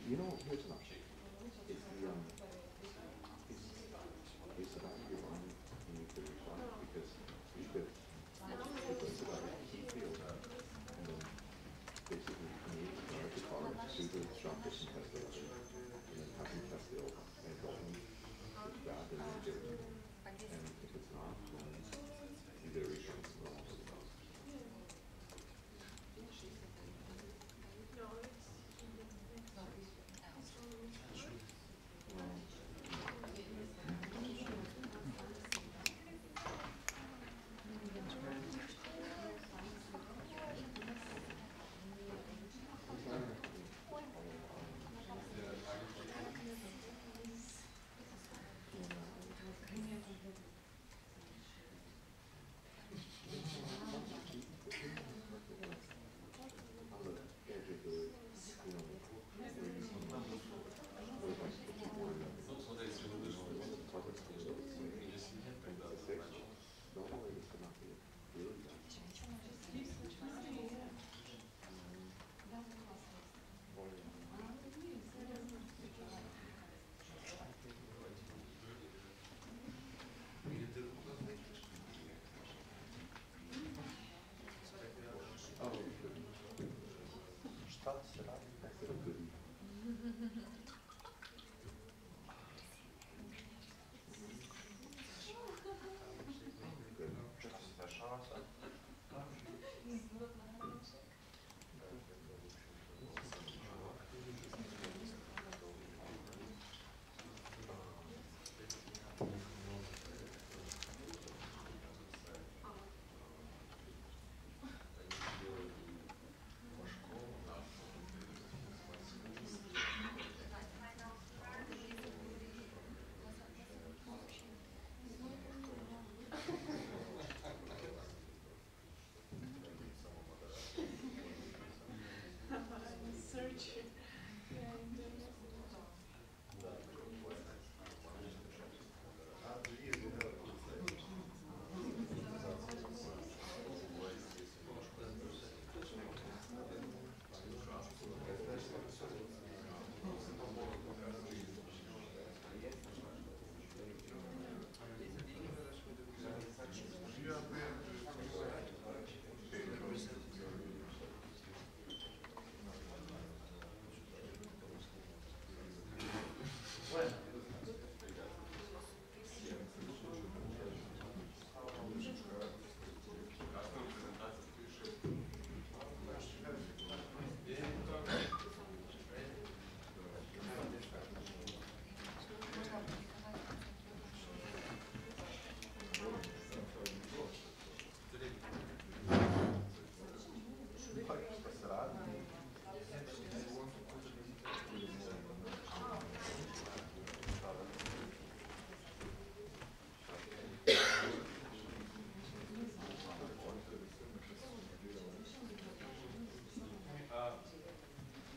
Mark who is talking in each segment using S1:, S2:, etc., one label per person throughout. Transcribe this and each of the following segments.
S1: You know, here's an option. It's about your own unique response because you could it's about a key field and then basically create the tolerance to the sharpness and test it and then have them test it over and go and it's bad and then get it. And if it's not, then either return it or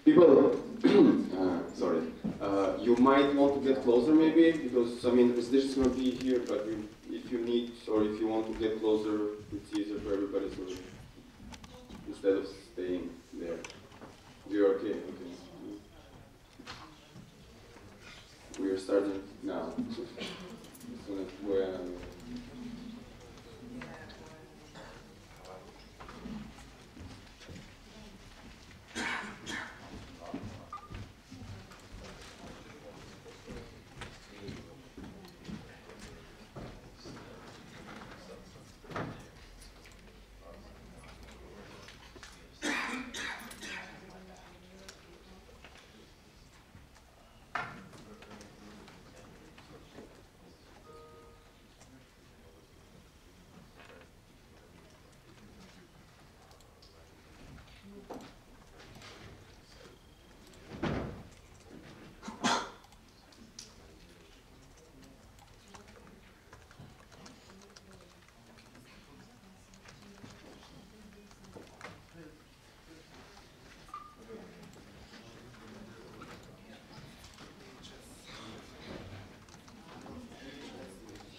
S2: people, sorry, you might want to get closer maybe, because I mean, this is going to be here, but if you need, or if you want to get closer, it's easier for everybody, so instead of staying there. You're okay, okay. We are starting now.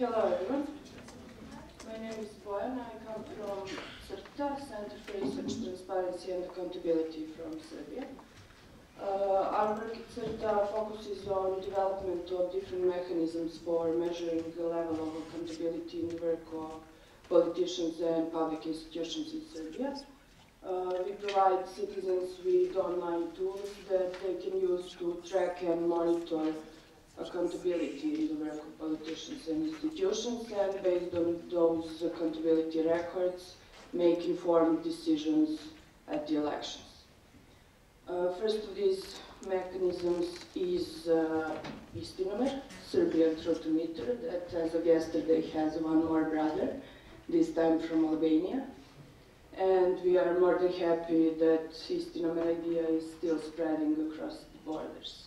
S3: Hello everyone. My name is Bojan. I come from CRTA, Center for Research, Transparency and Accountability from Serbia. Our work at CRTA focuses on development of different mechanisms for measuring the level of accountability in the work of politicians and public institutions in Serbia. We provide citizens with online tools that they can use to track and monitor accountability in the work of politicians and institutions, and based on those accountability records, make informed decisions at the elections. First of these mechanisms is Istinomer, Serbian Trotometer, that as of yesterday has one more brother, this time from Albania. And we are more than happy that Istinomer idea is still spreading across the borders.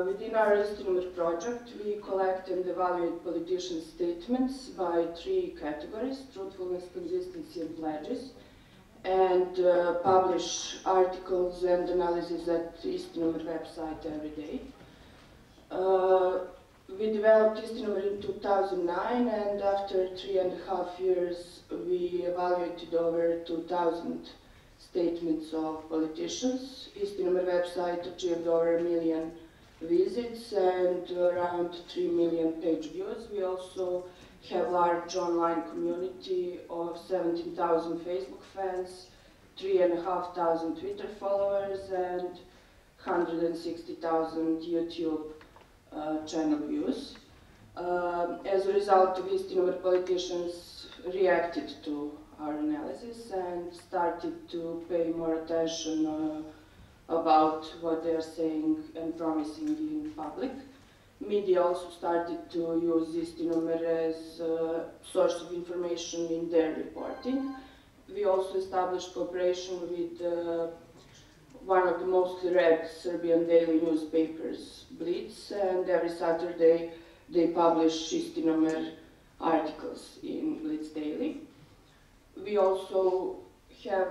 S3: Within our Istinomer project, we collect and evaluate politicians' statements by 3 categories: truthfulness, consistency, and pledges, and publish articles and analysis at the Istinomer website every day. We developed Istinomer in 2009, and after 3.5 years, we evaluated over 2,000 statements of politicians. Istinomer website achieved over 1 million visits and around 3 million page views. We also have large online community of 17,000 Facebook fans, 3,500 Twitter followers, and 160,000 YouTube channel views. As a result of Istinomer, politicians reacted to our analysis and started to pay more attention about what they are saying and promising in public. Media also started to use Istinomer as a source of information in their reporting. We also established cooperation with one of the most read Serbian daily newspapers, Blitz, and every Saturday they publish Istinomer articles in Blitz Daily. We also have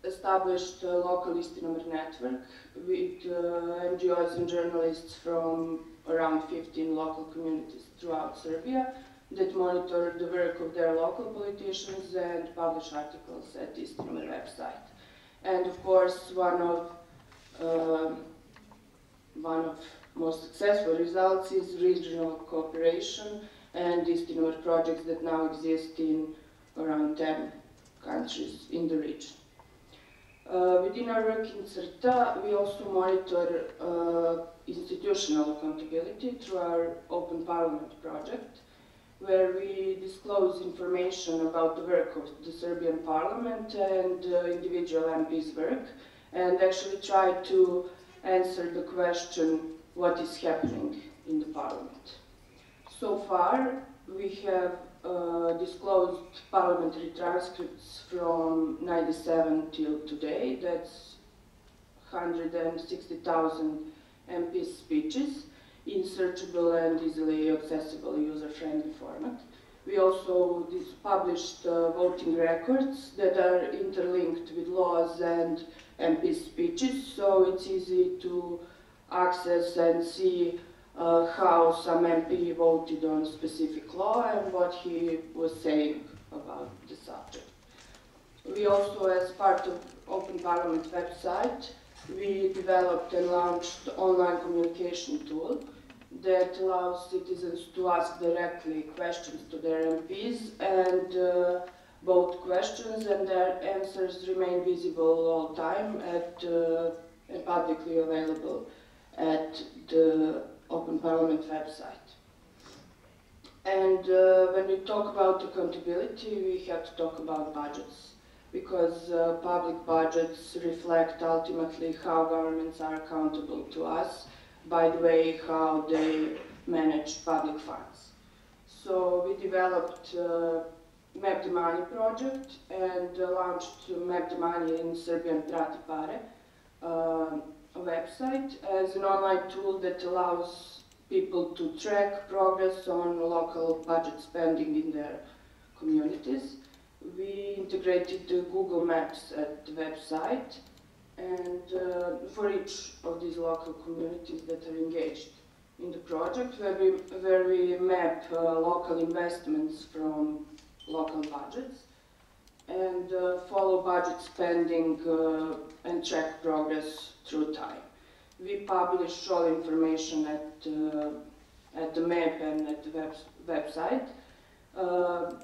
S3: established a local Istinomer network with NGOs and journalists from around 15 local communities throughout Serbia that monitor the work of their local politicians and publish articles at the Istinomer website. And of course, one of most successful results is regional cooperation and Istinomer projects that now exist in around 10 countries in the region. Within our work in CRTA, we also monitor institutional accountability through our Open Parliament project, where we disclose information about the work of the Serbian Parliament and individual MPs' work, and actually try to answer the question, what is happening in the Parliament? So far, we have disclosed parliamentary transcripts from 97 till today. That's 160,000 MP speeches in searchable and easily accessible user-friendly format. We also published voting records that are interlinked with laws and MP speeches, so it's easy to access and see how some MP voted on a specific law and what he was saying about the subject. We also, as part of Open Parliament website, we developed and launched online communication tool that allows citizens to ask directly questions to their MPs, and both questions and their answers remain visible all time and publicly available at the Open Parliament website. And when we talk about accountability, we have to talk about budgets, because public budgets reflect ultimately how governments are accountable to us by the way how they manage public funds. So we developed Map the Money project and launched Map the Money in Serbian Prati Pare website as an online tool that allows people to track progress on local budget spending in their communities. We integrated the Google Maps at the website, and for each of these local communities that are engaged in the project where we map local investments from local budgets and follow budget spending and track progress through time. We publish all information at the map and at the website.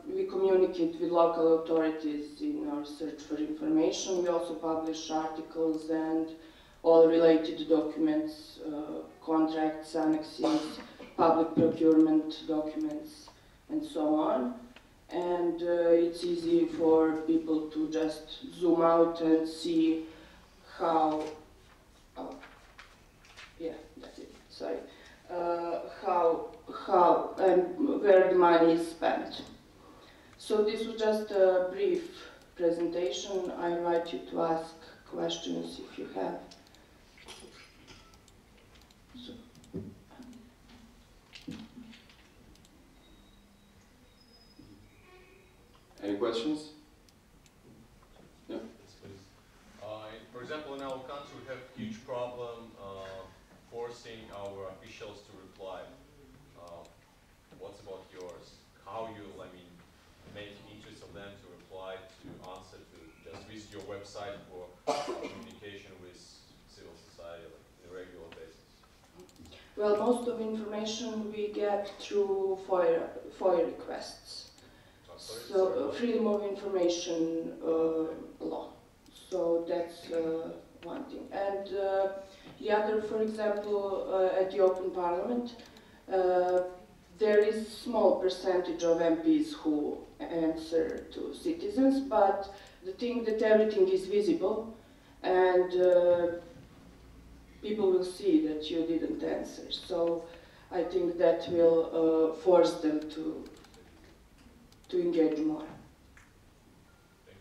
S3: We communicate with local authorities in our search for information. We also publish articles and all related documents, contracts, annexes, public procurement documents, and so on. And it's easy for people to just zoom out and see how, yeah, that's it, sorry, how and where the money is spent. So this was just a brief presentation. I invite you to ask questions if you have.
S2: Any questions? Yeah.
S4: Yes, please. For example, in our country, we have huge problem forcing our officials to reply. What's about yours? How you, make interest of them to reply, to answer, to just visit your website for communication with civil society on a regular basis?
S3: Well, most of information we get through FOIA requests. So, freedom of information law. So that's one thing. And the other, for example, at the Open Parliament, there is a small percentage of MPs who answer to citizens, but the thing that everything is visible and people will see that you didn't answer. So I think that will force them to engage more.
S4: Thank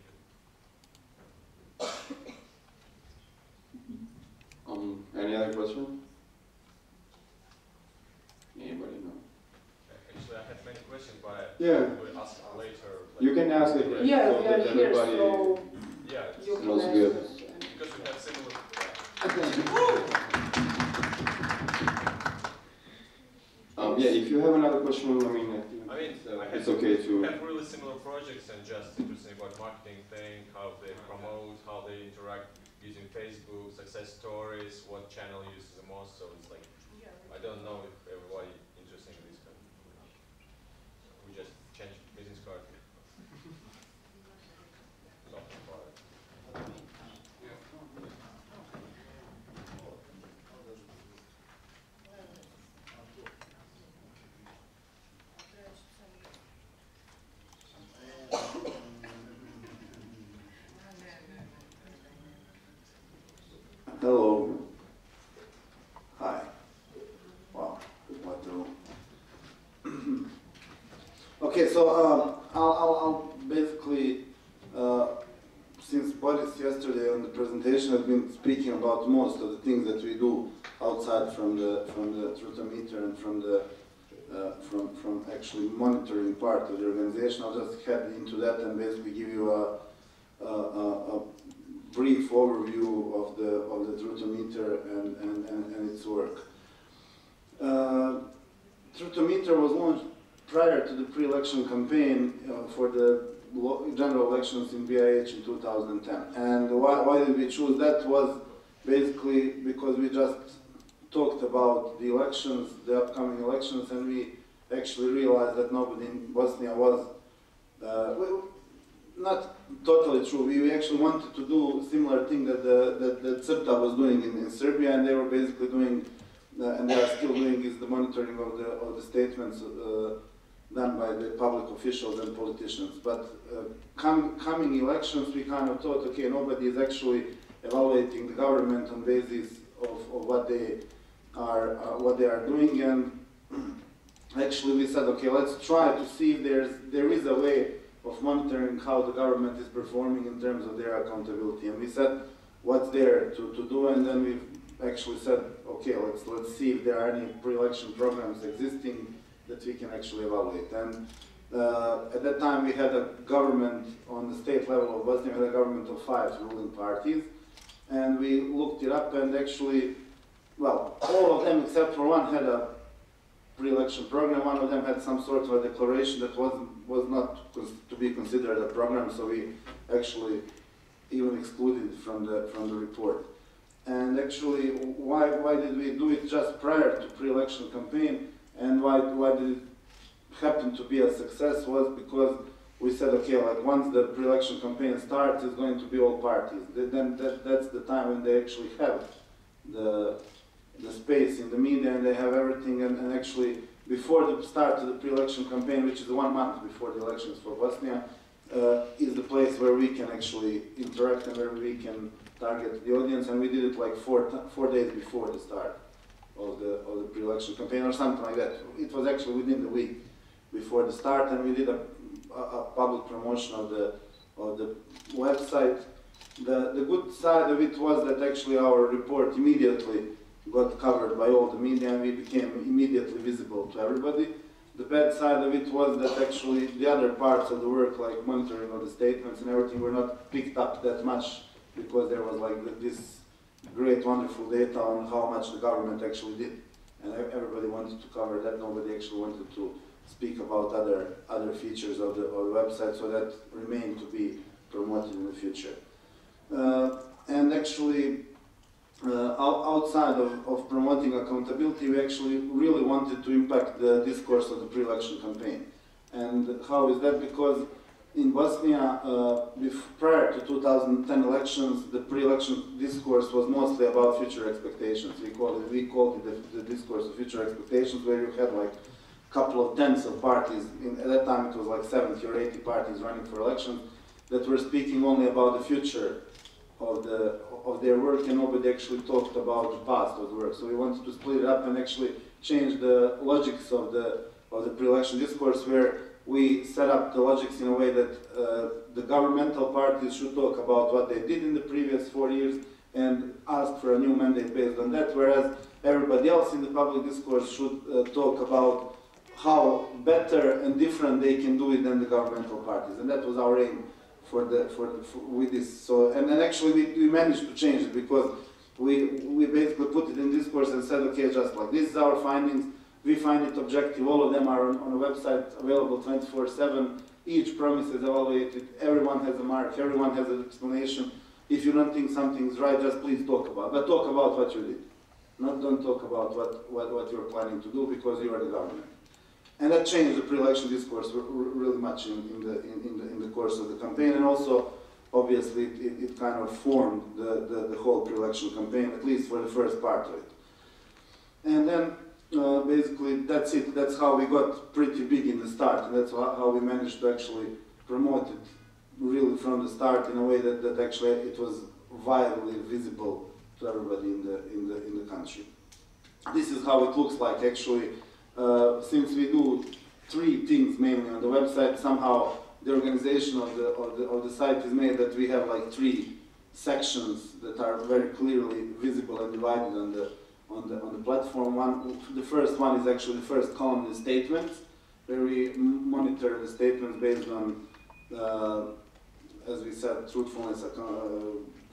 S4: you.
S2: Any other question? Anybody know?
S4: Actually, I have many questions, but I will ask later.
S2: You can ask it.
S3: Yeah,
S2: so
S3: we
S2: that
S3: are here,
S2: everybody
S3: so
S4: Yeah,
S3: you can
S2: knows
S3: ask
S2: good.
S3: us.
S4: because we have similar.
S2: Yeah, if you have another question, it's okay
S4: We
S2: to.
S4: have really similar projects and just interesting about marketing thing, how they promote, how they interact using Facebook, success stories, what channel uses the most. So it's like, I don't know if everybody interested in this kind of information. We just change business card. Something about it.
S5: Hello. Hi. Wow, what do? Okay, so I'll basically, since Boris yesterday on the presentation has been speaking about most of the things that we do outside from the Truthometer and from actually monitoring part of the organization, I'll just head into that and basically give you a brief overview of the Truthometer and its work. Truthometer was launched prior to the pre-election campaign for the general elections in BIH in 2010. And why did we choose that? Was basically because we just talked about the elections, the upcoming elections, and we actually realized that nobody in Bosnia was not totally true. We actually wanted to do a similar thing that CRTA was doing in Serbia, and they were basically doing, and they are still doing, is the monitoring of the statements done by the public officials and politicians. But coming elections, we kind of thought, okay, nobody is actually evaluating the government on basis of what they are doing, and actually we said, okay, let's try to see if there is a way of monitoring how the government is performing in terms of their accountability. And we said, what's there to do? And then we actually said, okay, let's see if there are any pre-election programs existing that we can actually evaluate. And at that time we had a government on the state level of Bosnia, we had a government of 5 ruling parties. And we looked it up, and actually, well, all of them except for one had a pre-election program. One of them had some sort of a declaration that was not to be considered a program, so we actually even excluded it from the report. And actually, why did we do it just prior to pre-election campaign, and why did it happen to be a success? Was because we said, okay, like once the pre-election campaign starts, it's going to be all parties. Then that's the time when they actually have the space in the media, and they have everything. And actually, before the start of the pre-election campaign, which is 1 month before the elections for Bosnia, is the place where we can actually interact and where we can target the audience. And we did it like 4 days before the start of the pre-election campaign, or something like that. It was actually within the week before the start, and we did a public promotion of the website. The good side of it was that actually our report immediately got covered by all the media, and we became immediately visible to everybody. The bad side of it was that actually the other parts of the work, like monitoring of the statements and everything, were not picked up that much, because there was like this great, wonderful data on how much the government actually did. And everybody wanted to cover that. Nobody actually wanted to speak about other features of the website, so that remained to be promoted in the future. And actually, outside of promoting accountability, we actually really wanted to impact the discourse of the pre-election campaign. And how is that? Because in Bosnia, prior to 2010 elections, the pre-election discourse was mostly about future expectations. We called it the discourse of future expectations, where you had like a couple of tens of parties. At that time, it was like 70 or 80 parties running for elections that were speaking only about the future of their work, and nobody actually talked about the past of the work. So we wanted to split it up and actually change the logics of the pre-election discourse, where we set up the logics in a way that the governmental parties should talk about what they did in the previous 4 years and ask for a new mandate based on that, whereas everybody else in the public discourse should talk about how better and different they can do it than the governmental parties. And that was our aim with this. So, and actually we managed to change it, because we basically put it in discourse and said, okay, just like this is our findings. We find it objective. All of them are on a website available 24/7. Each promise is evaluated. Everyone has a mark. Everyone has an explanation. If you don't think something's right, just please talk about it. But talk about what you did. Don't talk about what you're planning to do, because you are the government. And that changed the pre-election discourse really much in the course of the campaign. And also, obviously, it kind of formed the whole pre-election campaign, at least for the first part of it. And then, basically, that's it. That's how we got pretty big in the start, and that's how we managed to actually promote it really from the start in a way that actually it was widely visible to everybody in the country. This is how it looks like actually. Since we do 3 things mainly on the website, somehow the organization of the site is made that we have like 3 sections that are very clearly visible and divided on the platform. The first one is actually the first column, the statements, where we monitor the statements based on, as we said, truthfulness,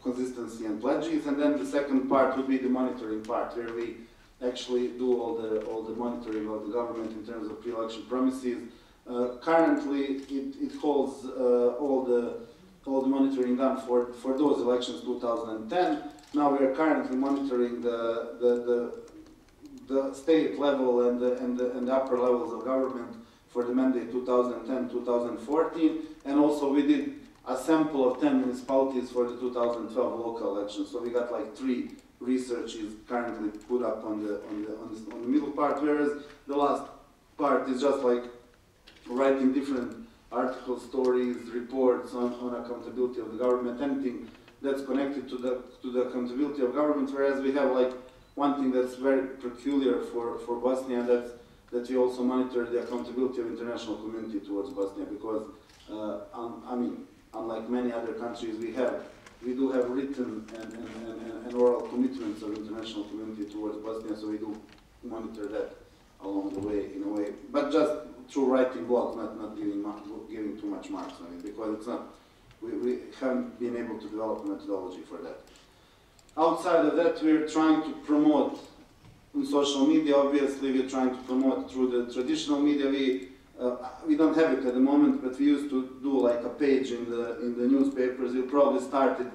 S5: consistency, and pledges. And then the second part would be the monitoring part, where we actually do all the monitoring of the government in terms of pre-election promises. Currently, it holds all the monitoring done for those elections 2010. Now we are currently monitoring the state level and the upper levels of government for the mandate 2010-2014, and also we did a sample of 10 municipalities for the 2012 local elections. So we got like 3 researches currently put up on the middle part, whereas the last part is just like writing different articles, stories, reports on accountability of the government, anything that's connected to the accountability of government. Whereas we have like one thing that's very peculiar for Bosnia, that we also monitor the accountability of international community towards Bosnia, because I mean, unlike many other countries, we do have written and oral commitments of international community towards Bosnia, so we do monitor that along the way, in a way, but just through writing blogs, not giving too much marks on it, because it's not, we haven't been able to develop a methodology for that. Outside of that, we're trying to promote on social media, obviously, we're trying to promote through the traditional media. We don't have it at the moment, but we used to do like a page in the newspapers. We'll probably start it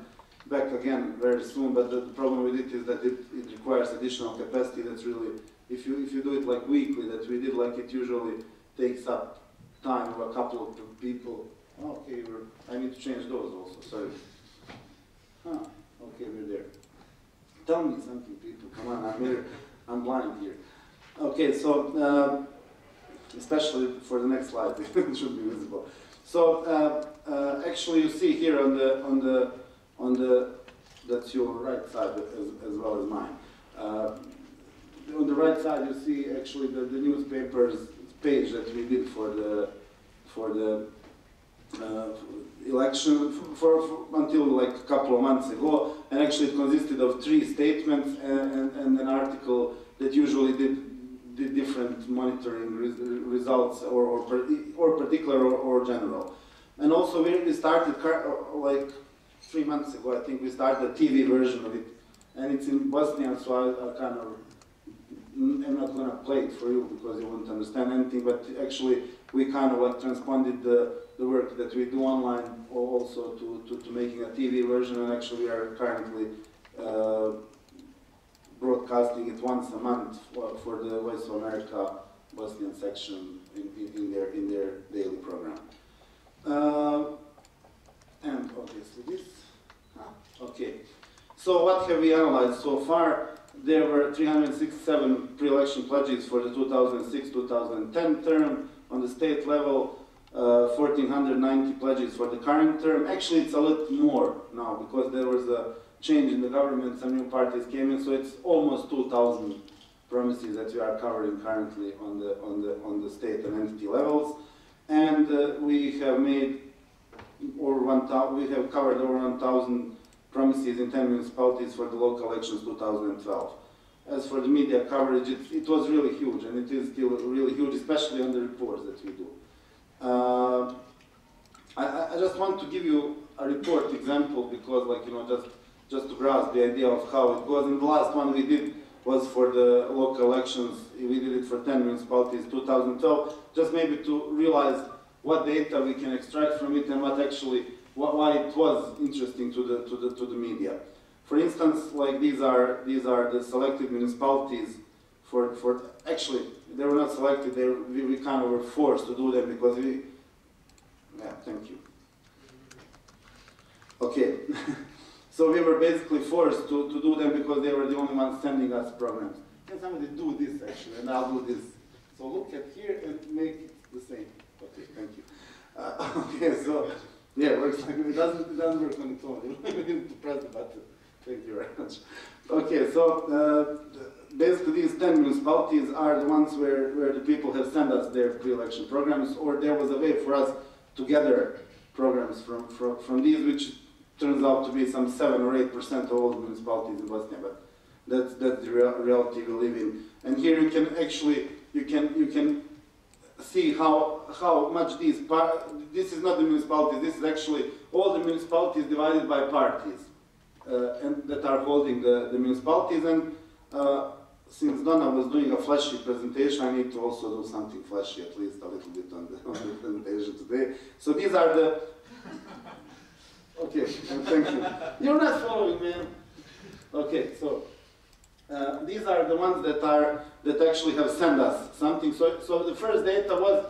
S5: back again very soon, but the problem with it is that it requires additional capacity. That's really, if you do it like weekly, that we did, like it usually takes up time of a couple of people. Okay, I need to change those also, sorry. Okay, we're there. Tell me something, people, come on, I'm here, I'm blind here. Okay, so, especially for the next slide, it should be visible. So, actually you see here on the, that's your right side as well as mine. On the right side you see actually the newspaper's page that we did for the election until like a couple of months ago, and actually it consisted of 3 statements and an article that usually did different monitoring results or particular or general. And also we started like 3 months ago, I think we started a TV version of it, and it's in Bosnian, so I kind of, I'm not going to play it for you because you won't understand anything, but actually we kind of like transponded the work that we do online also to making a TV version, and actually we are currently broadcasting it once a month for the Voice of America Bosnian section in their daily program. And obviously this. Okay. So what have we analyzed so far? There were 367 pre-election pledges for the 2006-2010 term. On the state level, 1,490 pledges for the current term. Actually, it's a lot more now because there was a change in the government, some new parties came in, so it's almost 2,000 promises that we are covering currently on the state and entity levels. And we have made we have covered over 1,000 promises in 10 municipalities for the local elections 2012. As for the media coverage, it was really huge, and it is still really huge, especially on the reports that we do. I just want to give you a report example because, like, you know, just to grasp the idea of how it goes. And the last one we did was for the local elections. We did it for 10 municipalities, 2012, just maybe to realize what data we can extract from it and what actually, why it was interesting to the media. For instance, like these are the selected municipalities for actually they were not selected. We kind of were forced to do them because we. Yeah, thank you. Okay, so we were basically forced to do them because they were the only ones sending us programs. Can somebody do this actually, and I'll do this. So look at here and make it the same. Okay, thank you. Okay, so yeah, it works like it doesn't work on its own. You need to press the button. Thank you very much. Okay, so basically these 10 municipalities are the ones where the people have sent us their pre-election programs, or there was a way for us to gather programs from these, which turns out to be some 7 or 8% of all the municipalities in Bosnia, but that's the reality we live in. And here you can actually, you can see how much these, this is not the municipalities, this is actually all the municipalities divided by parties. And that are holding the municipalities, and since Donna was doing a flashy presentation, I need to also do something flashy, at least a little bit on the presentation today. So these are the... Okay, thank you. You're not following, man. Okay, so these are the ones that actually have sent us something. So the first data was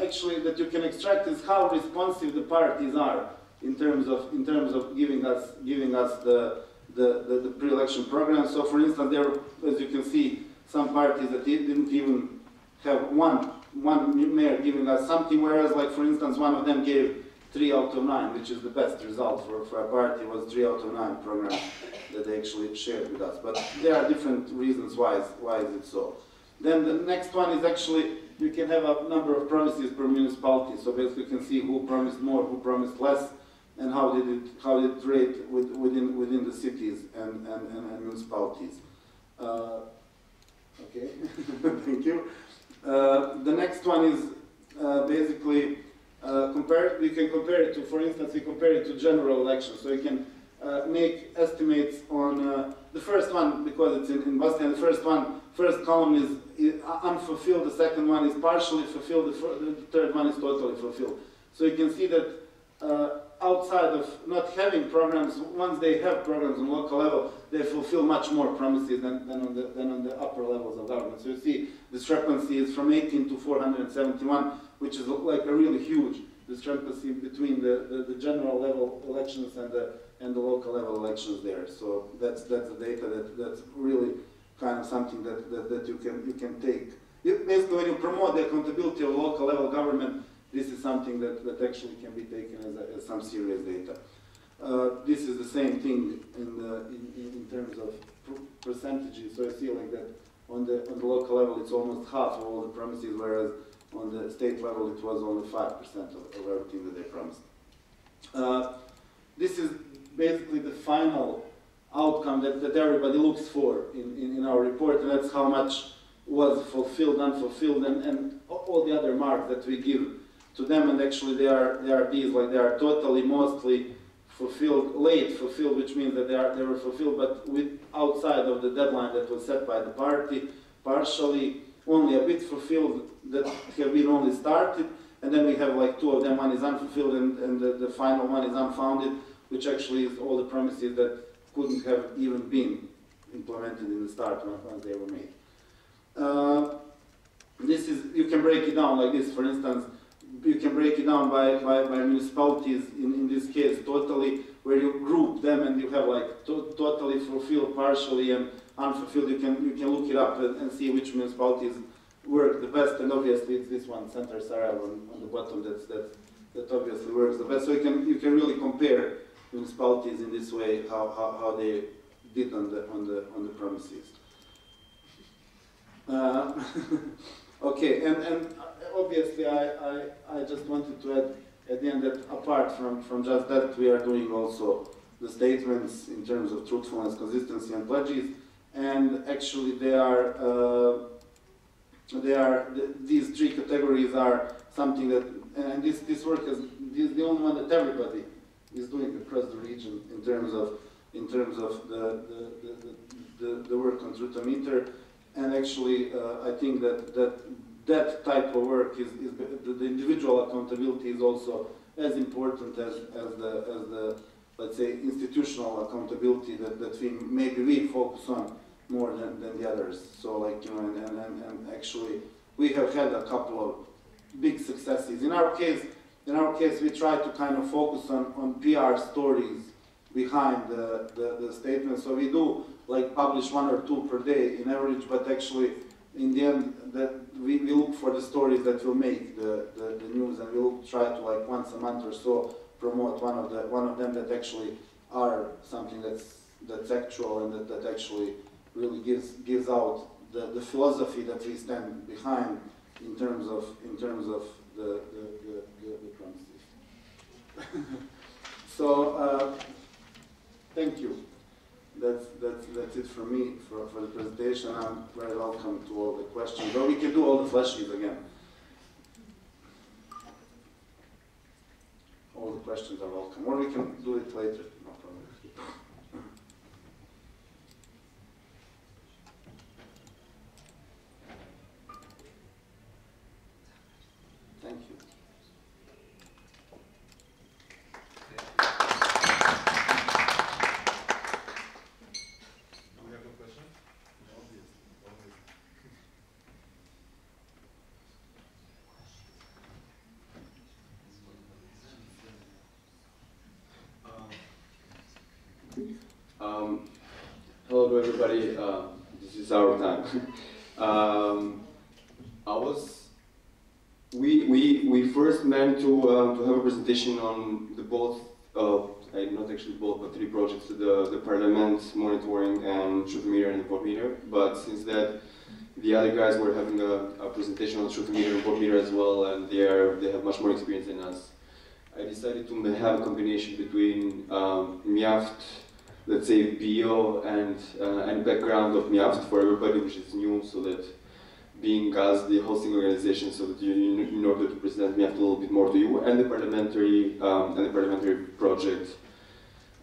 S5: actually that you can extract is how responsive the parties are in terms of giving us the pre-election program. So for instance, there, as you can see, some parties that didn't even have one mayor giving us something, whereas, like, for instance, one of them gave 3 out of 9, which is the best result for a party, was 3 out of 9 programs that they actually shared with us. But there are different reasons why is it so. Then the next one is actually, you can have a number of promises per municipality. So basically you can see who promised more, who promised less, and how did it rate within the cities and municipalities. Okay, thank you. The next one is basically we can compare it to, for instance, we compare it to general elections. So you can make estimates on the first one, because it's in Bosnia. The first column is unfulfilled, the second one is partially fulfilled, the third one is totally fulfilled. So you can see that outside of not having programs, once they have programs on local level, they fulfill much more promises than on the upper levels of government. So you see discrepancy is from 18 to 471, which is like a really huge discrepancy between the general level elections and the local level elections there. So that's the data that's really kind of something that you can take. Basically, when you promote the accountability of local level government, this is something that actually can be taken as some serious data. This is the same thing in terms of percentages. So I see like that on the local level it's almost half of all the promises, whereas on the state level it was only 5% of everything that they promised. This is basically the final outcome that everybody looks for in our report, and that's how much was fulfilled, unfulfilled, and all the other marks that we give to them. And actually they are these, like they are totally, mostly fulfilled, late fulfilled, which means that they were fulfilled but outside of the deadline that was set by the party, partially, only a bit fulfilled that have been only started, and then we have like two of them, one is unfulfilled and the final one is unfounded, which actually is all the promises that couldn't have even been implemented in the start once they were made. This is, you can break it down like this. For instance, you can break it down by municipalities, in this case totally, where you group them and you have like totally fulfilled, partially, and unfulfilled. You can look it up and see which municipalities work the best, and obviously it's this one, Center Sarajevo on the bottom, that obviously works the best. So you can really compare municipalities in this way, how they did on the promises. Okay, and obviously I just wanted to add at the end that apart from just that, we are doing also the statements in terms of truthfulness, consistency, and pledges, and actually these three categories are something that, and this work is the only one that everybody is doing across the region in terms of the work on Truthometer. And actually, I think that type of work is the individual accountability is also as important as the let's say institutional accountability that we focus on more than the others. So like, you know, and actually we have had a couple of big successes. In our case, we try to kind of focus on PR stories behind the statement. So we do like publish 1 or 2 per day in average, but actually in the end that we look for the stories that will make the news, and we will try to like once a month or so promote one of them that actually are something that's actual and that actually really gives out the philosophy that we stand behind in terms of the promises. So thank you. That's it from me for the presentation. I'm very welcome to all the questions, or we can do all the flashes again. All the questions are welcome, or we can do it later. No problem. Thank you.
S2: Hello to everybody. This is our time. We first meant to have a presentation on the both, not actually both, but 3 projects: the Parliament, monitoring, and Truthometer and the vote meter. But since that, the other guys were having a presentation on Truthometer and vote meter as well, and they have much more experience than us. I decided to have a combination between MIAFT, let's say bio and background of MIAFT for everybody, which is new, so that being as the hosting organization, so that in order to present MIAFT a little bit more to you, and the parliamentary project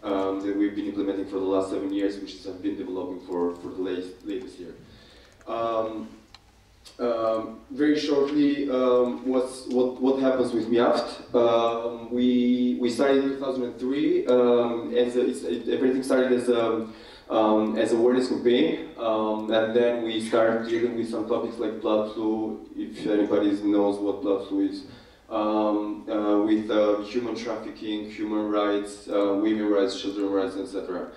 S2: that we've been implementing for the last 7 years, which has been developing for the latest year. Very shortly, what happens with MIAFT? We started in 2003. Everything started as awareness campaign, and then we started dealing with some topics like blood flu, if anybody knows what blood flu is, with human trafficking, human rights, women's rights, children's rights, etc.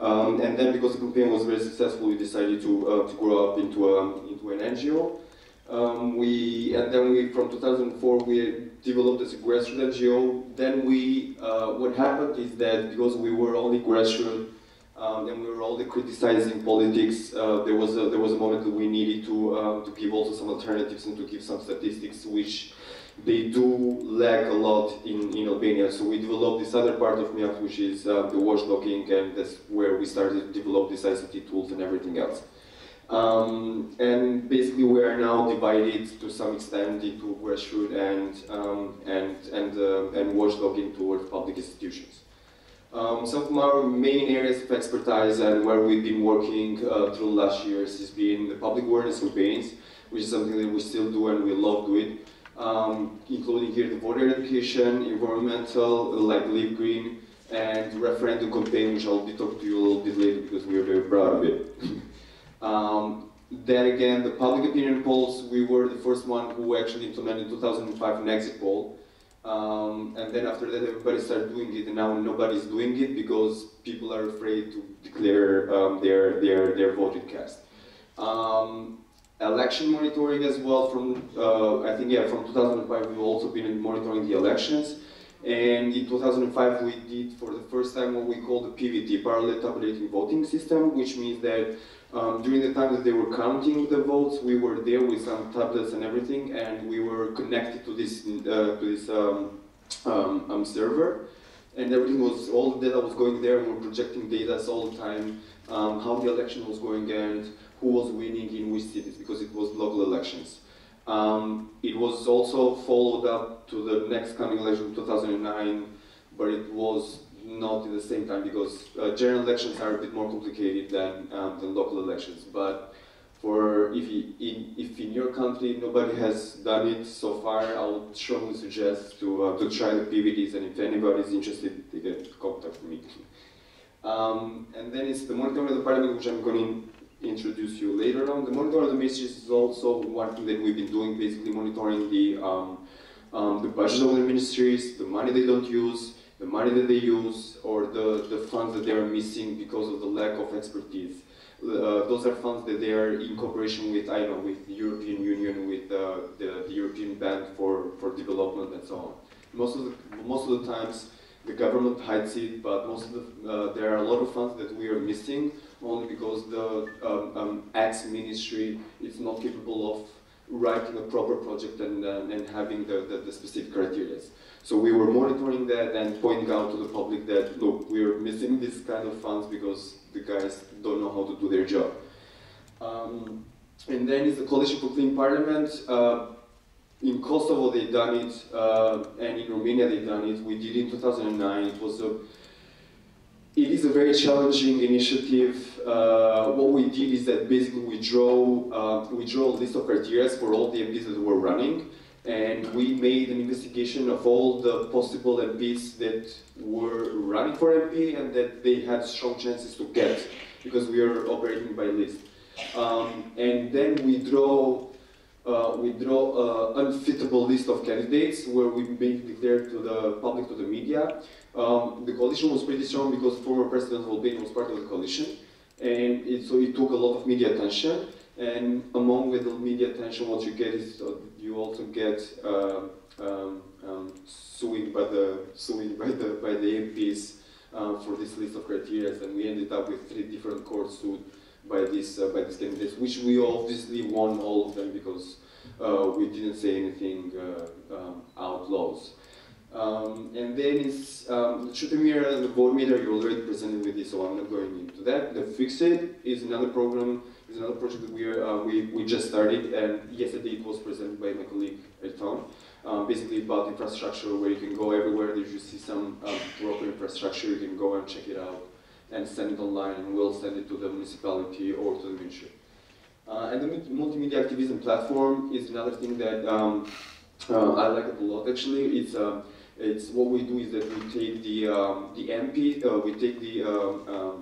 S2: And then because the campaign was very successful, we decided to grow up into an NGO. From 2004 we developed as a grassroots NGO. Then what happened is that because we were only grassroots and we were only criticizing politics, there was a moment that we needed to give also some alternatives and to give some statistics, which they do lack a lot in Albania. So we developed this other part of MIAFT, which is the watchdoging, and that's where we started to develop these ICT tools and everything else. And basically we are now divided to some extent into grassroots and watchdoging towards public institutions. Some of our main areas of expertise and where we've been working through last years has been the public awareness campaigns, which is something that we still do and we love doing, including here the voter education, environmental, like Live Green, and referendum campaign, which I'll be talking to you a little bit later because we are very proud of it. Then again, the public opinion polls, we were the first one who actually implemented in 2005 an exit poll. And then after that, everybody started doing it, and now nobody's doing it because people are afraid to declare their voted cast. Election monitoring as well. From I think from 2005 we've also been monitoring the elections, and in 2005 we did for the first time what we call the PVT, parallel tabulating voting system, which means that during the time that they were counting the votes, we were there with some tablets and everything, and we were connected to this server, and everything was, all the data was going there, and we were projecting data all the time, how the election was going and who was winning in which cities, because it was local elections. It was also followed up to the next coming election in 2009, but it was not at the same time because general elections are a bit more complicated than local elections. But if in your country nobody has done it so far, I would strongly suggest to try the PVTs, and if anybody is interested, they can contact me. And then it's the monitoring of the parliament, which I'm going to introduce you later on. The monitoring of the ministries is also one thing that we've been doing, basically monitoring the budget of the ministries, the money they don't use, the money that they use, or the funds that they are missing because of the lack of expertise. Those are funds that they are in cooperation with, I know, with the European Union, with the European Bank for Development and so on. Most of the times the government hides it, but there are a lot of funds that we are missing only because the X ministry is not capable of writing a proper project and having the specific criteria. So we were monitoring that and pointing out to the public that, look, we are missing this kind of funds because the guys don't know how to do their job. And then is the Coalition for Clean Parliament. In Kosovo they've done it, and in Romania they've done it. We did it in 2009. It is a very challenging initiative. What we did is that basically we draw a list of criteria for all the MPs that were running, and we made an investigation of all the possible MPs that were running for MP and that they had strong chances to get, because we are operating by list. And then we draw an unfittable list of candidates where we basically declare to the public, to the media. The coalition was pretty strong because former President Albania was part of the coalition, and so it took a lot of media attention. And among with the media attention, what you get is you also get suing by the MPs for this list of criteria, and we ended up with 3 different courts sued by these candidates, which we obviously won all of them because we didn't say anything outlaws. And then is the shooter mirror and the board meter. You already presented with this, so I'm not going into that. The Fixit is another program, is another project that we just started, and yesterday it was presented by my colleague Elton. Basically about infrastructure, where you can go everywhere that you see some proper infrastructure. infrastructure, you can go and check it out and send it online, and we'll send it to the municipality or to the ministry. And the multimedia activism platform is another thing that I like it a lot. Actually, it's what we do is that we take the MP, we take the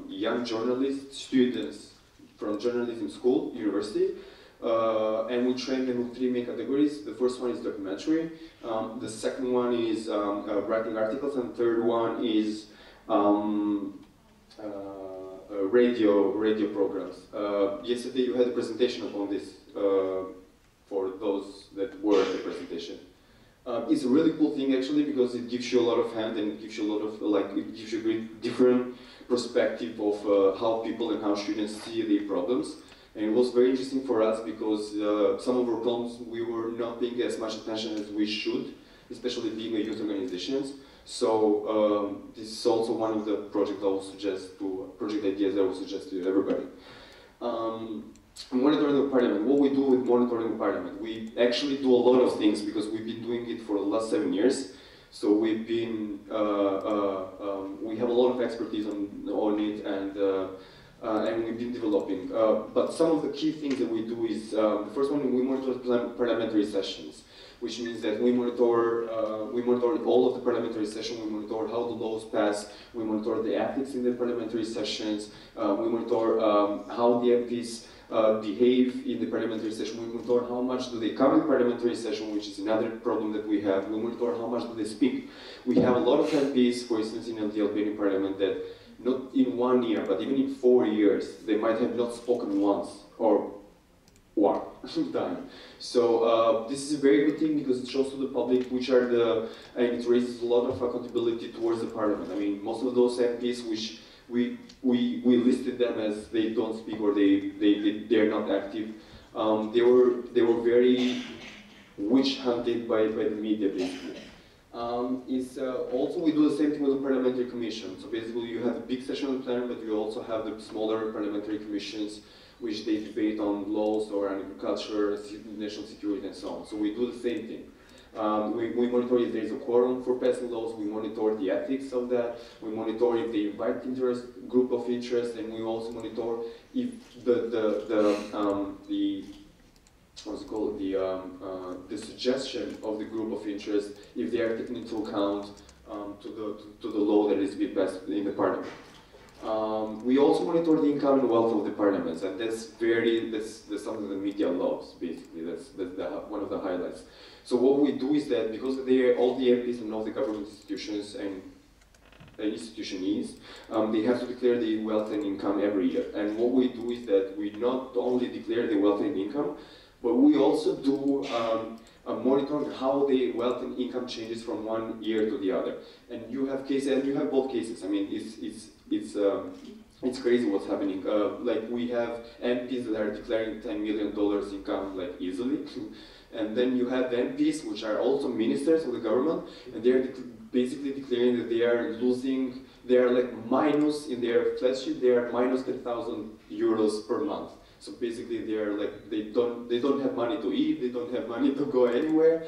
S2: young journalists, students from journalism school, university, and we train them in 3 main categories. The first one is documentary, the second one is writing articles, and the third one is radio programs. Yesterday you had a presentation upon this for those that were at the presentation. It's a really cool thing actually, because it gives you a lot of hand, and it gives you a lot of it gives you a great different perspective of how people and how students see the problems. And it was very interesting for us because some of our problems we were not paying as much attention as we should, especially being a youth organizations. So this is also one of the project ideas I would suggest to everybody. Monitoring the parliament. What we do with monitoring the parliament? We actually do a lot of things because we've been doing it for the last 7 years. So we've been, we have a lot of expertise on it, and we've been developing. But some of the key things that we do is, the first one, we monitor parliamentary sessions, which means that we monitor all of the parliamentary sessions, we monitor how the laws pass, we monitor the ethics in the parliamentary sessions, we monitor how the MPs behave in the parliamentary session, we monitor how much do they come in parliamentary session, which is another problem that we have, we monitor how much do they speak. We have a lot of MPs, for instance, in the Albanian parliament that not in 1 year, but even in 4 years, they might have not spoken once, or one time. So this is a very good thing because it shows to the public which are and it raises a lot of accountability towards the parliament. I mean, most of those MPs which we listed them as they don't speak or they're not active, they were very witch hunted by the media basically. Also we do the same thing with the parliamentary commission. So basically you have a big session of the plenary, but you also have the smaller parliamentary commissions which they debate on laws or on agriculture, national security and so on. So we do the same thing. We monitor if there is a quorum for passing laws, we monitor the ethics of that, we monitor if they invite group of interest, and we also monitor if the suggestion of the group of interest, if they are taken into account to the law that is being passed in the parliament. We also monitor the income and wealth of the parliaments, and that's something the media loves, basically. That's one of the highlights. So what we do is that because all the MPs and all the government institutions and institution is, they have to declare the wealth and income every year. And what we do is that we not only declare the wealth and income, but we also do monitoring how the wealth and income changes from 1 year to the other. And you have cases, and you have both cases. I mean, it's crazy what's happening. Like we have MPs that are declaring $10 million income like easily, and then you have MPs which are also ministers of the government, and they are basically declaring that they are losing. They are like minus in their flat sheet. They are minus 10,000 euros per month. So basically, they are like they don't have money to eat. They don't have money to go anywhere.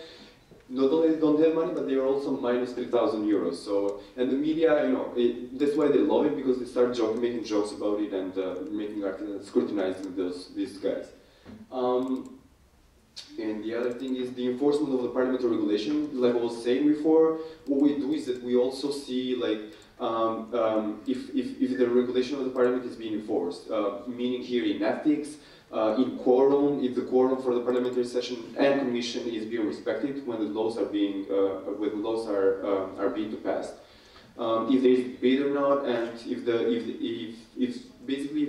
S2: Not only they don't have money, but they are also minus 3,000 euros. So, and the media, you know, that's why they love it, because they start making jokes about it and making articles, scrutinizing these guys. And the other thing is the enforcement of the parliamentary regulation. Like I was saying before, what we do is that we also see like if the regulation of the parliament is being enforced, meaning here in ethics, in quorum, if the quorum for the parliamentary session and commission is being respected when the laws are being passed, if there is debate or not, and if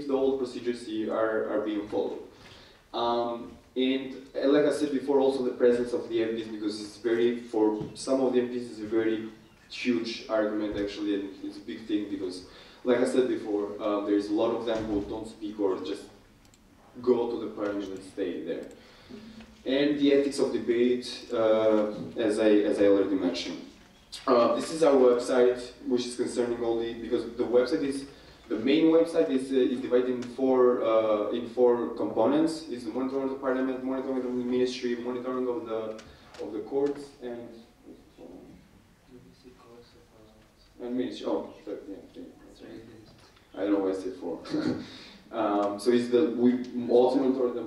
S2: the old procedures are being followed. And like I said before, also the presence of the MPs, because it's for some of the MPs, it's a very huge argument actually, and it's a big thing because, like I said before, there's a lot of them who don't speak or just go to the parliament and stay there. And the ethics of debate, as I already mentioned. This is our website, which is concerning all because the main website is divided in four components. It's the monitoring of the parliament, monitoring of the ministry, monitoring of the courts, And ministry, I don't know why I said 4. So it's we also monitor the,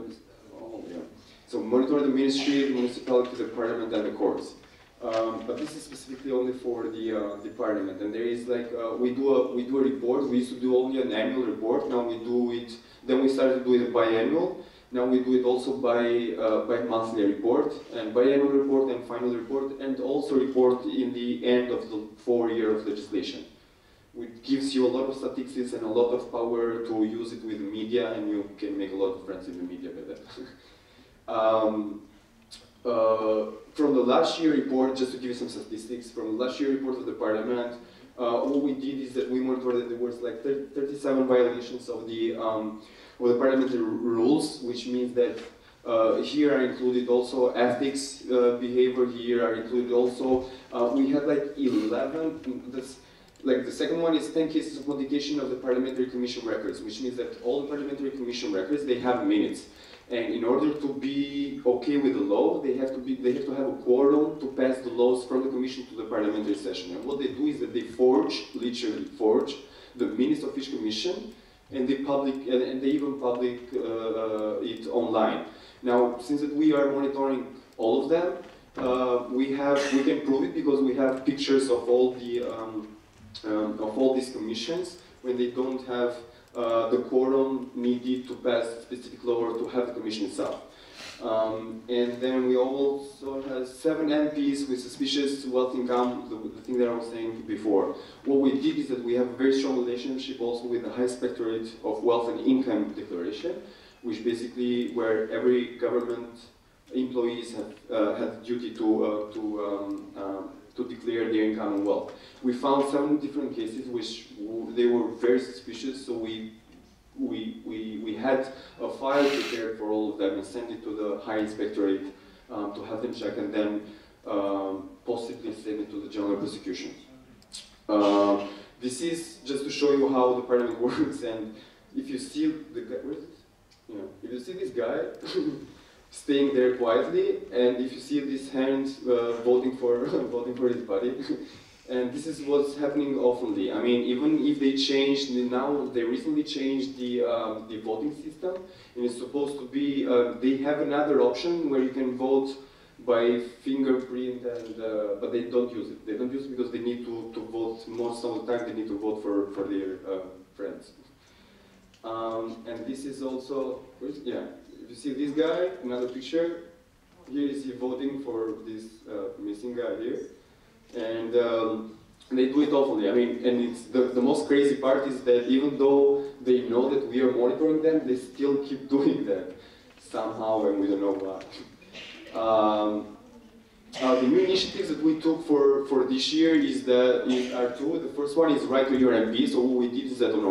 S2: so monitor the ministry, the municipality, the parliament, and the courts. But this is specifically only for the parliament. And there is like we do a report. We used to do only an annual report. Now we do it. Then we started doing it biannual. Now we do it also by monthly report and biannual report and final report, and also report in the end of the 4 year of legislation, which gives you a lot of statistics and a lot of power to use it with the media, and you can make a lot of friends in the media by that. From the last year report, just to give you some statistics, from the last year report of the parliament, what we did is that we monitored that there was like 37 violations of the parliamentary rules, which means that here are included also ethics behavior, here are included also, we had like 11, that's, like the second one is 10 cases of modification of the parliamentary commission records, which means that all the parliamentary commission records, they have minutes. And in order to be okay with the law, they have to have a quorum to pass the laws from the commission to the parliamentary session. And what they do is that they literally forge the minutes of each commission, and they even public it online. Now, since that we are monitoring all of them, we can prove it because we have pictures of all these commissions when they don't have the quorum needed to pass a specific law or to have the commission itself. And then we also have 7 MPs with suspicious wealth income, the thing that I was saying before. What we did is that we have a very strong relationship also with the High Inspectorate of Wealth and Income Declaration, which basically where every government employees have duty to declare their income and wealth. We found 7 different cases which they were very suspicious, so we had a file prepared for all of them and sent it to the High Inspectorate to have them check, and then possibly send it to the General Prosecution. This is just to show you how the parliament works, and if you see the guy, where is it? Yeah. If you see this guy staying there quietly, and if you see this hand voting for his body, and this is what's happening oftenly. I mean, even if they changed now, they recently changed the voting system, and it's supposed to be they have another option where you can vote by fingerprint, and but they don't use it. They don't use it because they need to vote most of the time. They need to vote for their friends. And this is also, yeah. If you see this guy, another picture, here is he voting for this missing guy here, and they do it oftenly. I mean, and it's the most crazy part is that even though they know that we are monitoring them, they still keep doing that somehow, and we don't know why. The new initiatives that we took for this year are 2. The first one is Write to Your MP. So what we did is that on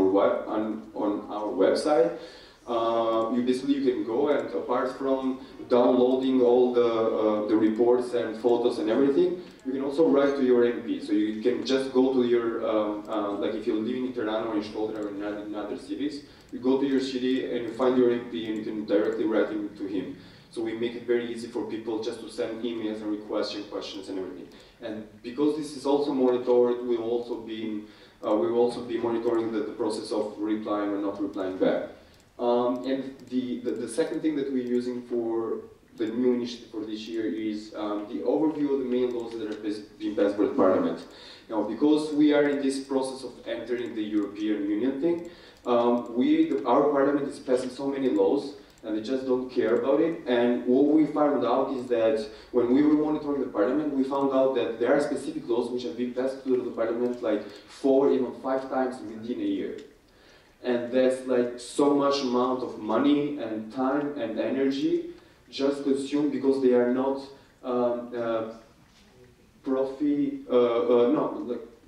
S2: our website, you can go, and apart from downloading all the reports and photos and everything, you can also write to your MP. So you can just go to your, like if you're living in Tirana or in Stolder or in other cities, you go to your city and you find your MP and you can directly write to him. So we make it very easy for people just to send emails and request questions and everything. And because this is also monitored, we'll also be monitoring the process of replying or not replying back. And the second thing that we're using for the new initiative for this year is the overview of the main laws that are being passed by the Parliament. Now, because we are in this process of entering the European Union thing, our Parliament is passing so many laws, and they just don't care about it. And what we found out is that when we were monitoring the Parliament, we found out that there are specific laws which have been passed through the Parliament like 4, even 5 times within a year. And that's like so much amount of money and time and energy just consumed because they are not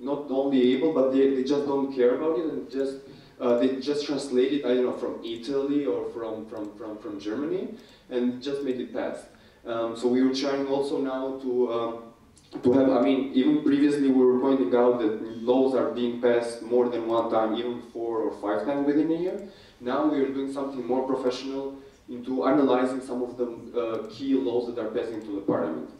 S2: not only able, but they just don't care about it, and just they just translate it, I don't know, from Italy or from Germany, and just make it pass. So we were trying also now to have, I mean, even previously we were pointing out that laws are being passed more than 1 time, even 4 or 5 times within a year. Now we are doing something more professional into analyzing some of the key laws that are passing to the Parliament.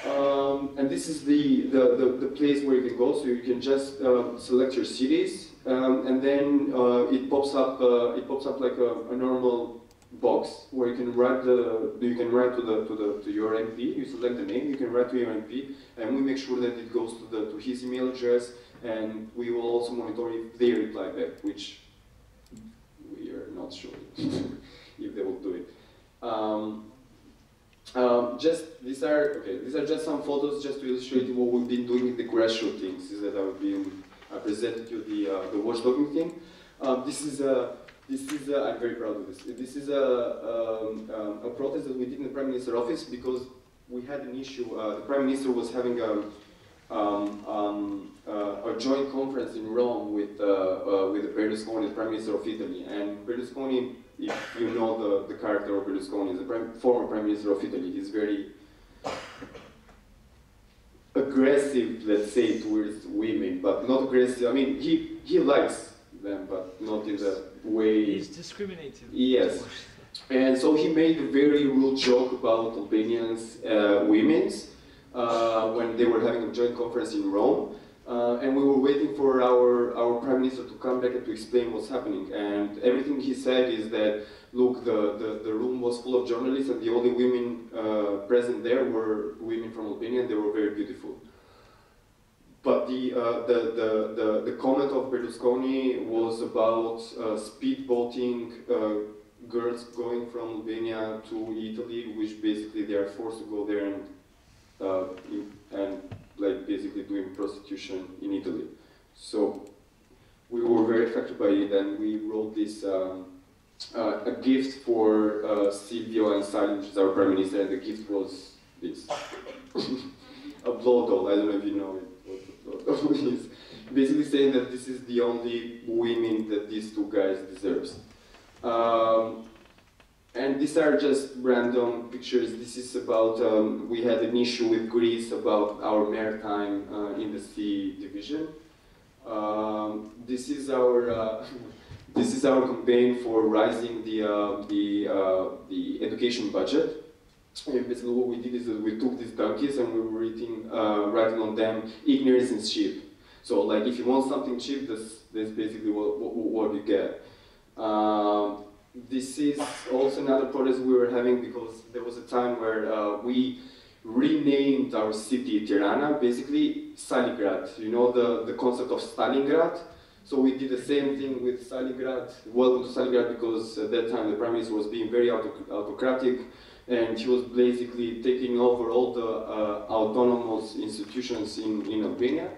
S2: And this is the place where you can go. So you can just select your cities, and then it pops up like a normal box where you can write to your MP. You select the name, you can write to your MP, and we make sure that it goes to his email address, and we will also monitor if they reply back, which we are not sure if they will do it. These are just some photos just to illustrate what we've been doing in the grassroots things. Is that I presented you the watchdogging thing. This is I'm very proud of this. This is a protest that we did in the Prime Minister's office because we had an issue. The Prime Minister was having a joint conference in Rome with Berlusconi, the Prime Minister of Italy, and Berlusconi. If you know the character of Berlusconi, is the former Prime Minister of Italy. He's very aggressive, let's say, towards women, but not aggressive. I mean, he likes them, but not in the way...
S6: He's discriminating.
S2: Yes. And so he made a very rude joke about Albanians women's when they were having a joint conference in Rome. And we were waiting for our Prime Minister to come back and to explain what's happening. And everything he said is that, look, the room was full of journalists and the only women present there were women from Albania, and they were very beautiful. But the comment of Berlusconi was about speedboating girls going from Albania to Italy, which basically they are forced to go there and like basically doing prostitution in Italy. So we were very affected by it, and we wrote this a gift for Silvio and Stalin, which is our Prime Minister, and the gift was this. A blow doll, I don't know if you know what the blow doll is. Basically saying that this is the only women that these two guys deserves. And these are just random pictures. This is about, we had an issue with Greece about our maritime in the sea division. This is our campaign for rising the education budget. And basically what we did is that we took these donkeys and we were writing on them, ignorance is cheap. So like if you want something cheap, that's basically what you get. This is also another protest we were having because there was a time where we renamed our city Tirana, basically Stalingrad. You know the concept of Stalingrad? So we did the same thing with Stalingrad, welcome to Stalingrad, because at that time the Prime Minister was being very autocratic, and he was basically taking over all the autonomous institutions in Albania.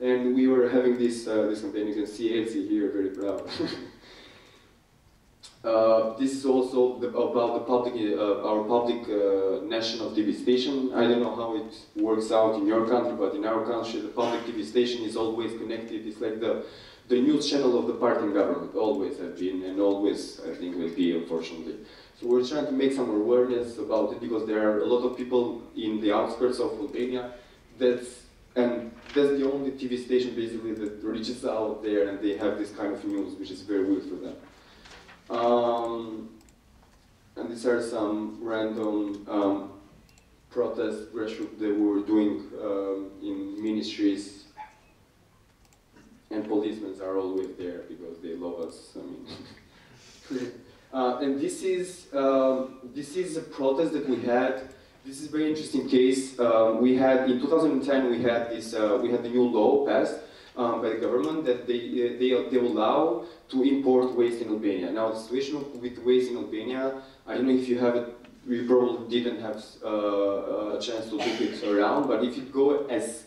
S2: And we were having this campaign. You can see Elsie here, very proud. This is also about our public national TV station. I don't know how it works out in your country, but in our country, the public TV station is always connected. It's like the news channel of the party in government, always have been, and always, I think, will be, unfortunately. So we're trying to make some awareness about it, because there are a lot of people in the outskirts of Albania that's the only TV station, basically, that reaches out there, and they have this kind of news, which is very weird for them. And these are some random protests grassroots that we were doing in ministries, and policemen are always there because they love us. I mean, and this is a protest that we had. This is a very interesting case. We had in 2010 we had the new law passed by the government that they allow to import waste in Albania. Now the situation with waste in Albania, I don't know if you have it, we probably didn't have a chance to look it around, but if you go as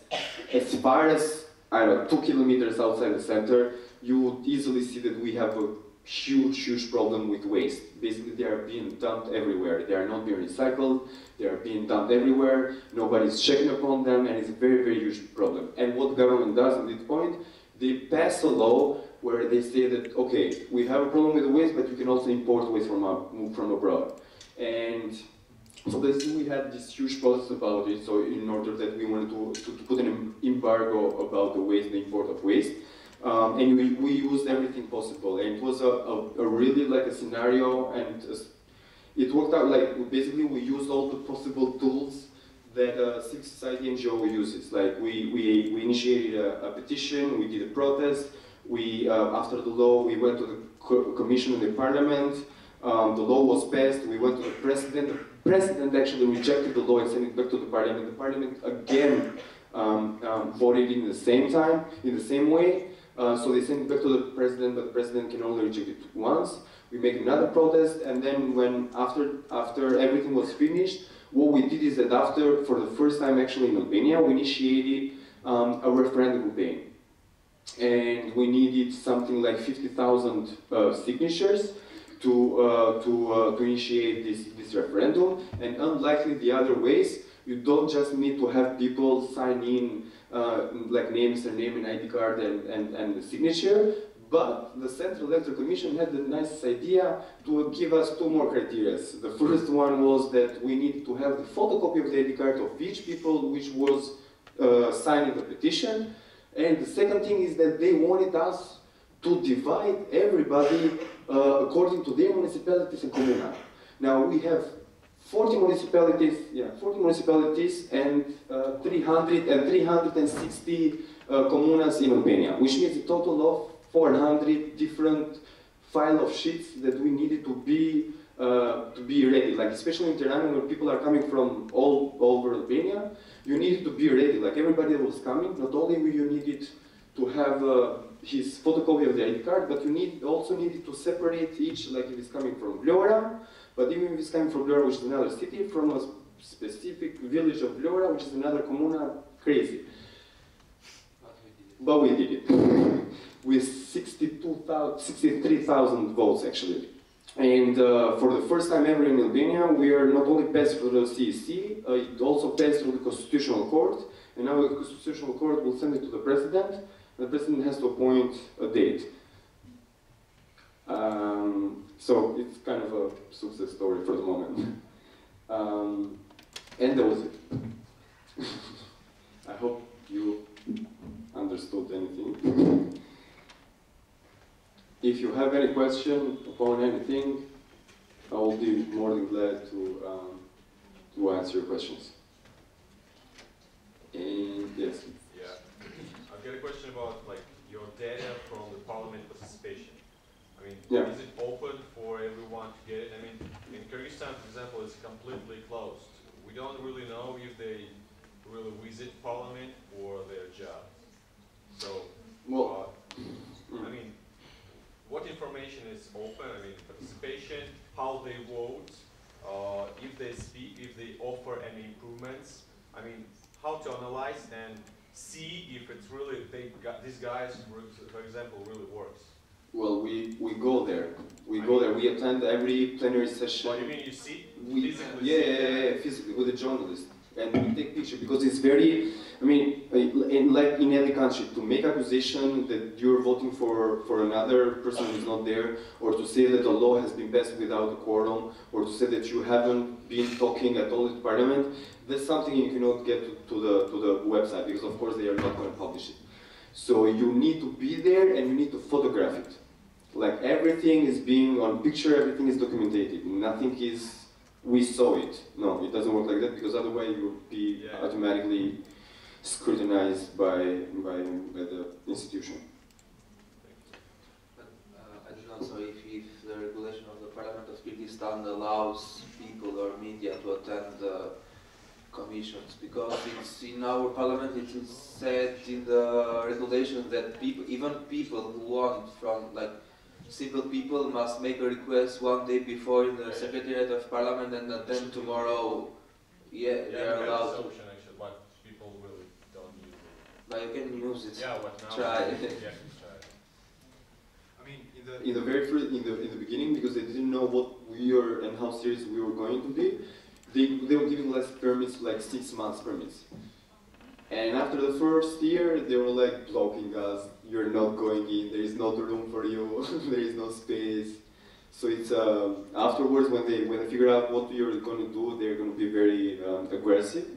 S2: far as, I don't know, 2 kilometers outside the center, you would easily see that we have a huge problem with waste. Basically they are being dumped everywhere. They are not being recycled, they are being dumped everywhere, nobody's checking upon them, and it's a very huge problem. And what the government does at this point, they pass a law where they say that, okay, we have a problem with the waste, but you can also import waste from abroad. And so basically we had this huge process about it, so in order that we wanted to put an embargo about the waste, the import of waste. And we used everything possible, and it was a really like a scenario, and it worked out like basically we used all the possible tools that civil society NGO uses. Like we initiated a petition, we did a protest, we, after the law, we went to the commission in the parliament, the law was passed, we went to the president. The president actually rejected the law and sent it back to the parliament. The parliament again voted in the same time, in the same way. So they sent it back to the president, but the president can only reject it once. We made another protest, and then when after everything was finished, what we did is that for the first time actually in Albania, we initiated a referendum campaign. And we needed something like 50,000 signatures to initiate this referendum. And unlike the other ways, you don't just need to have people sign in like name, surname, and ID card and the signature, but the Central Electoral Commission had the nice idea to give us two more criteria. The first one was that we needed to have the photocopy of the ID card of each people which was signing the petition. And the second thing is that they wanted us to divide everybody according to their municipalities and comuna. Now we have 40 municipalities and 360 comunas in Albania, which means a total of 400 different file of sheets that we needed to be ready. Like especially in Tirana, where people are coming from all over Albania, you needed to be ready. Like everybody that was coming, not only you needed to have his photocopy of the ID card, but you also needed to separate each, like if it's coming from Vlora, but even if it's coming from Vlora, which is another city, from a specific village of Vlora, which is another comuna, crazy. But we did it. With 63,000 votes actually. And for the first time ever in Albania, we are not only passed through the CEC, it also passed through the Constitutional Court, and now the Constitutional Court will send it to the President, and the President has to appoint a date. So it's kind of a success story for the moment. And that was it. I hope you understood anything. If you have any question upon anything, I will be more than glad to answer your questions. And yes.
S4: Yeah, I've got a question about like your data from the parliament participation. I mean,
S2: yeah.
S4: Is it open for everyone to get it? I mean, in Kyrgyzstan, for example, it's completely closed. We don't really know if they really visit parliament for their job. So, well, I mean, what information is open? I mean, participation, how they vote, if they speak, if they offer any improvements. I mean, how to analyze and see if it's really these guys, for example, really works.
S2: Well, we go there. We go there. We attend every plenary session.
S4: What do you mean? You see?
S2: Yeah, physically with a journalist, and we take picture because it's very. I mean, like in every country, to make accusation that you're voting for another person who's not there, or to say that a law has been passed without a quorum, or to say that you haven't been talking at all at Parliament, that's something you cannot get to the website because, of course, they are not going to publish it. So you need to be there and you need to photograph it. Like everything is being on picture, everything is documented. Nothing is, we saw it. No, it doesn't work like that because otherwise you will be automatically scrutinized by the institution.
S6: But I don't know, so if the regulation of the Parliament of Kyrgyzstan allows people or media to attend commissions, because it's in our parliament it is said in the regulations that people, even people who want from like simple people must make a request one day before in the Secretariat of Parliament and attend tomorrow. Yeah, they are allowed to.
S4: But people really don't use it.
S6: But you can use it.
S4: Yeah, what now?
S6: Try.
S4: Yeah, try.
S1: I mean,
S2: in the very first, in the beginning, because they didn't know what we were and how serious we were going to be, they were giving less permits, like 6 months permits. And after the first year, they were like blocking us. You're not going in. There is not room for you. There is no space. So it's afterwards when they figure out what you're going to do, they're going to be very aggressive.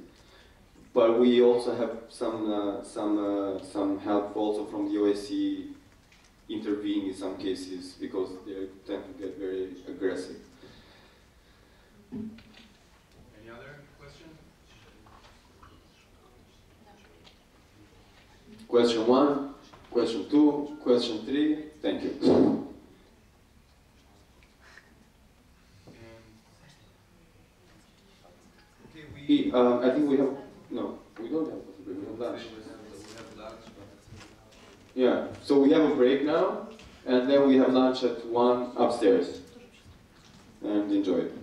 S2: But we also have some help also from the OSCE intervening in some cases because they tend to get very aggressive.
S1: any other question?
S2: Question 1, question 2, question 3. Thank you. I think we have, no, we don't have coffee break, we have lunch. Yeah, so we have a break now, and then we have lunch at 1 upstairs. And enjoy it.